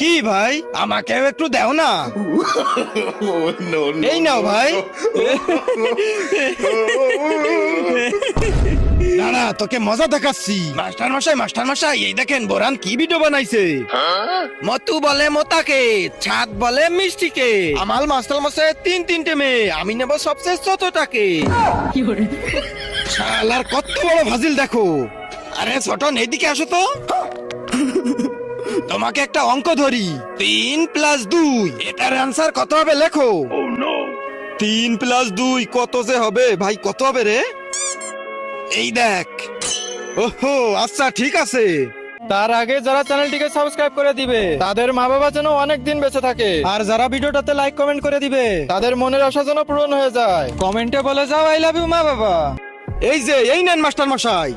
কি ভাই, আমাকেও একটু দাও না। এই নাও ভাই। দাঁড়া, তোকে মজা দেখাচ্ছি। মাস্টার মশাই, এই দেখেন বোরান কি ভিডিও বানাইছে। মতু বলে মোতাকে, ছাদ বলে মিষ্টিকে, আমাল মাস্টার মশাই তিনটে মেয়ে, আমি নেব সবচেয়ে ছোটটাকে। শালার কত বড় ফাজিল দেখো। আরে ছোটন, এইদিকে আসো তো। তোমাকে একটা অঙ্ক ধরি, 3+2, এটার অ্যান্সার কত হবে লেখো। 3+2 কত যে হবে ভাই, কত হবে রে? এই দেখ। ওহো, আচ্ছা ঠিক আছে। তার আগে যারা চ্যানেলটিকে সাবস্ক্রাইব করে দিবে তাদের মা বাবা যেন অনেক দিন বেঁচে থাকে, আর যারা ভিডিওটাতে লাইক কমেন্ট করে দিবে তাদের মনের আশা যেন পূরণ হয়ে যায়। কমেন্টে বলে যাও আই লাভ ইউ মা বাবা। এই যে, এই নেন মাস্টার মশাই।